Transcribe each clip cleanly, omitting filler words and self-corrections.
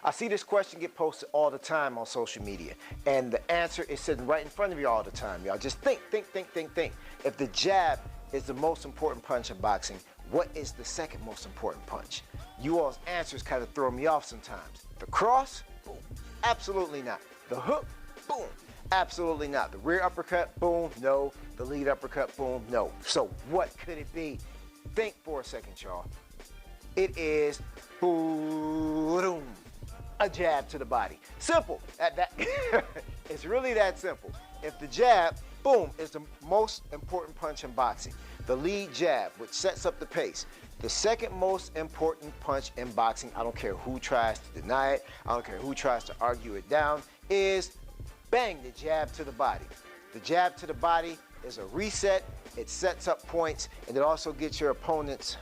I see this question get posted all the time on social media, and the answer is sitting right in front of you all the time, y'all. Just think. If the jab is the most important punch in boxing, what is the second most important punch? You all's answers kind of throw me off sometimes. The cross? Boom. Absolutely not. The hook? Boom. Absolutely not. The rear uppercut? Boom. No. The lead uppercut? Boom. No. So what could it be? Think for a second, y'all. It is boom. A jab to the body. Simple. It's really that simple. If the jab, boom, is the most important punch in boxing, the lead jab, which sets up the pace, the second most important punch in boxing, I don't care who tries to deny it, I don't care who tries to argue it down, is bang, the jab to the body. The jab to the body is a reset, it sets up points, and it also gets your opponent's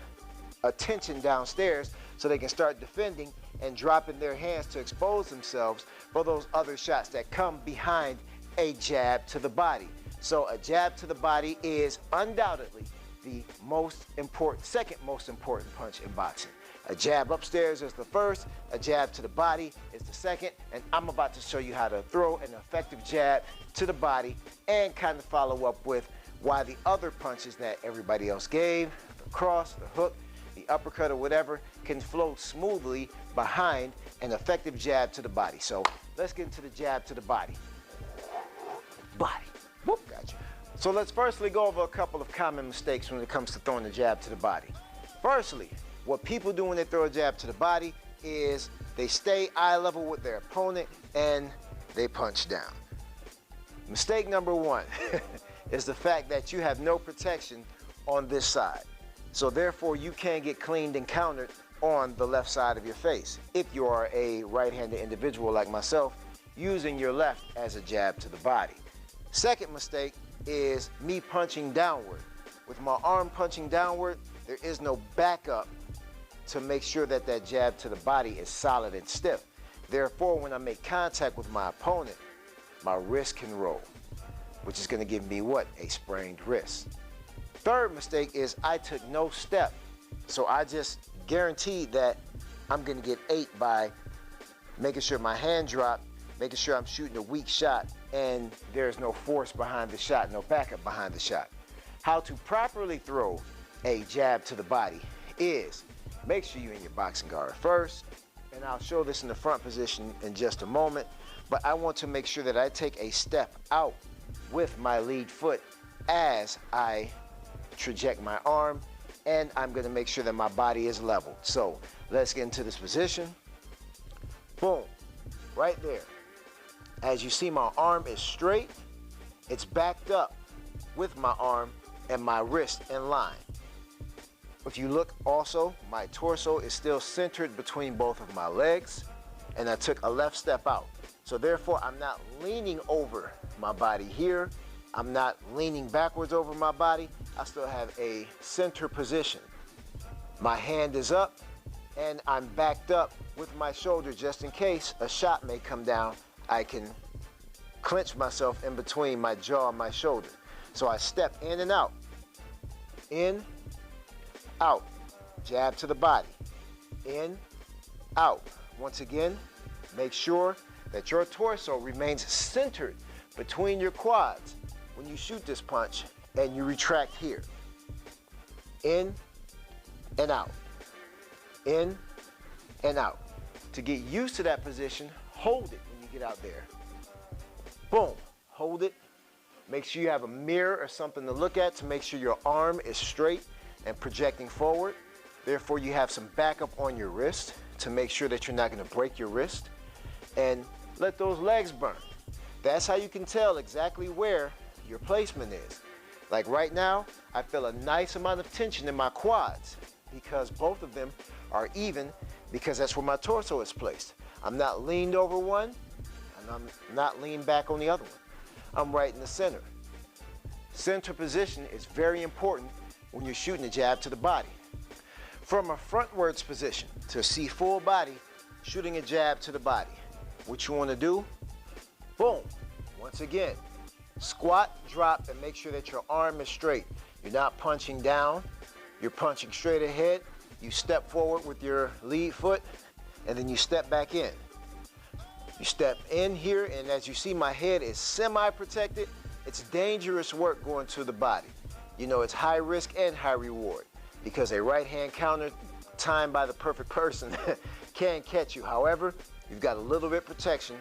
attention downstairs so they can start defending and dropping their hands to expose themselves for those other shots that come behind a jab to the body. So a jab to the body is undoubtedly the second most important punch in boxing. A jab upstairs is the first, a jab to the body is the second, and I'm about to show you how to throw an effective jab to the body and kind of follow up with why the other punches that everybody else gave, the cross, the hook, the uppercut or whatever, can flow smoothly behind an effective jab to the body. So let's get into the jab to the body. Body. Whoop, gotcha. So let's firstly go over a couple of common mistakes when it comes to throwing the jab to the body. Firstly, what people do when they throw a jab to the body is they stay eye level with their opponent and they punch down. Mistake number one is the fact that you have no protection on this side. So therefore you can't get cleaned and countered on the left side of your face if you are a right-handed individual like myself using your left as a jab to the body. Second mistake is me punching downward. With my arm punching downward, there is no backup to make sure that that jab to the body is solid and stiff. Therefore, when I make contact with my opponent, my wrist can roll, which is going to give me what? A sprained wrist. Third mistake is I took no step. So I just guaranteed that I'm going to get ate by making sure my hand dropped, making sure I'm shooting a weak shot, and there's no force behind the shot, no backup behind the shot. How to properly throw a jab to the body is make sure you're in your boxing guard first, and I'll show this in the front position in just a moment, but I want to make sure that I take a step out with my lead foot as I traject my arm, and I'm going to make sure that my body is leveled. So let's get into this position. Boom, right there. As you see, my arm is straight, it's backed up with my arm and my wrist in line. If you look also, my torso is still centered between both of my legs, and I took a left step out. So therefore, I'm not leaning over my body here. I'm not leaning backwards over my body. I still have a center position. My hand is up, and I'm backed up with my shoulder just in case a shot may come down. I can clench myself in between my jaw and my shoulder. So I step in and out. In, out. Jab to the body. In, out. Once again, make sure that your torso remains centered between your quads when you shoot this punch, and you retract here. In and out. In and out. To get used to that position, hold it when you get out there. Boom, hold it. Make sure you have a mirror or something to look at to make sure your arm is straight and projecting forward. Therefore, you have some backup on your wrist to make sure that you're not going to break your wrist. And let those legs burn. That's how you can tell exactly where your placement is. Like right now, I feel a nice amount of tension in my quads because both of them are even, because that's where my torso is placed. I'm not leaned over one, and I'm not leaned back on the other one. I'm right in the center. Center position is very important when you're shooting a jab to the body. From a frontwards position to see full body, shooting a jab to the body. What you want to do, boom, once again, squat, drop, and make sure that your arm is straight. You're not punching down, you're punching straight ahead. You step forward with your lead foot, and then you step back in. You step in here, and as you see, my head is semi-protected. It's dangerous work going to the body. You know, it's high risk and high reward because a right-hand counter timed by the perfect person can catch you. However, you've got a little bit protection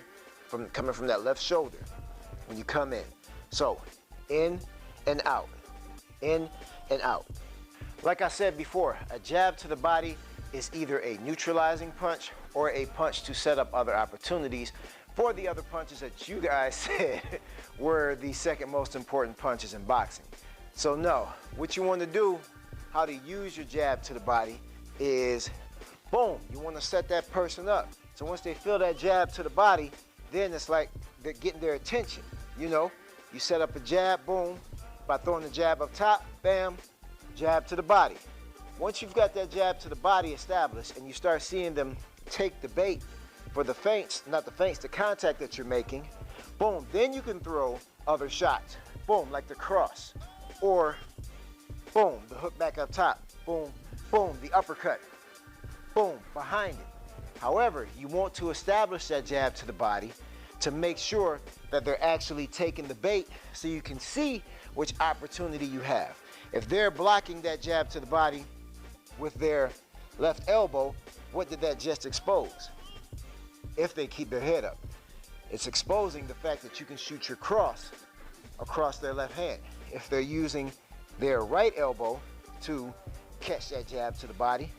from coming from that left shoulder when you come in. So, in and out, in and out. Like I said before, a jab to the body is either a neutralizing punch or a punch to set up other opportunities for the other punches that you guys said were the second most important punches in boxing. So no, what you want to do, how to use your jab to the body is, boom, you want to set that person up. So once they feel that jab to the body, then it's like they're getting their attention. You know, you set up a jab, boom, by throwing the jab up top, bam, jab to the body. Once you've got that jab to the body established and you start seeing them take the bait for the feints, not the feints, the contact that you're making, boom, then you can throw other shots. Boom, like the cross. Or, boom, the hook back up top. Boom, boom, the uppercut. Boom, behind it. However, you want to establish that jab to the body to make sure that they're actually taking the bait so you can see which opportunity you have. If they're blocking that jab to the body with their left elbow, what did that just expose? If they keep their head up, it's exposing the fact that you can shoot your cross across their left hand. If they're using their right elbow to catch that jab to the body,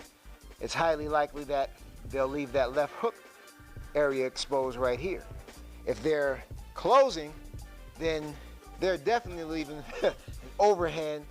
it's highly likely that they'll leave that left hook area exposed right here. If they're closing, then they're definitely leaving an overhand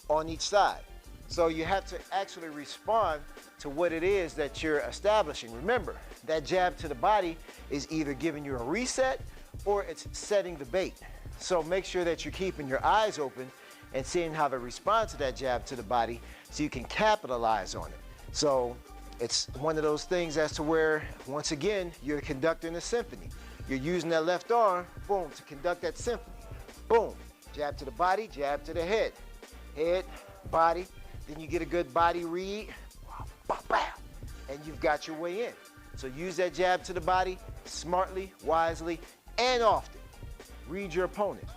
on each side. So you have to actually respond to what it is that you're establishing. Remember, that jab to the body is either giving you a reset or it's setting the bait. So make sure that you're keeping your eyes open and seeing how they respond to that jab to the body so you can capitalize on it. So it's one of those things as to where, once again, you're conducting a symphony. You're using that left arm, boom, to conduct that symphony. Boom, jab to the body, jab to the head. Head, body, then you get a good body read, and you've got your way in. So use that jab to the body smartly, wisely, and often. Read your opponent.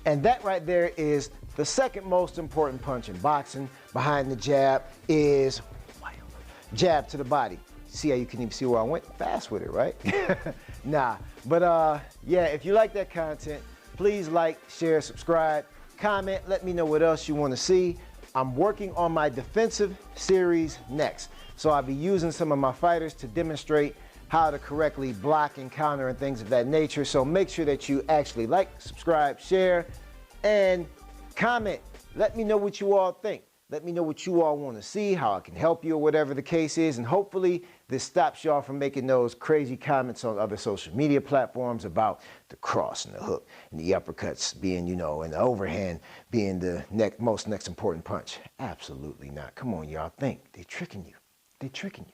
And that right there is the second most important punch in boxing. Behind the jab is jab to the body. See how you can even see where I went fast with it, right? Nah, but yeah, if you like that content, please like, share, subscribe, comment, let me know what else you want to see. I'm working on my defensive series next. So I'll be using some of my fighters to demonstrate how to correctly block and counter and things of that nature. So make sure that you actually like, subscribe, share, and comment. Let me know what you all think. Let me know what you all want to see, how I can help you or whatever the case is. And hopefully this stops y'all from making those crazy comments on other social media platforms about the cross and the hook and the uppercuts being, you know, and the overhand being the most important punch. Absolutely not. Come on, y'all. Think. They're tricking you. They're tricking you.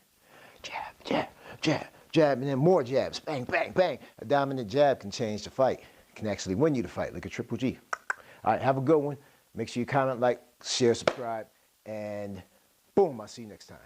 Jab, jab, jab, jab, and then more jabs. Bang, bang, bang. A dominant jab can change the fight. It can actually win you the fight. Look at Triple G. All right, have a good one. Make sure you comment, like, share, subscribe, and boom, I'll see you next time.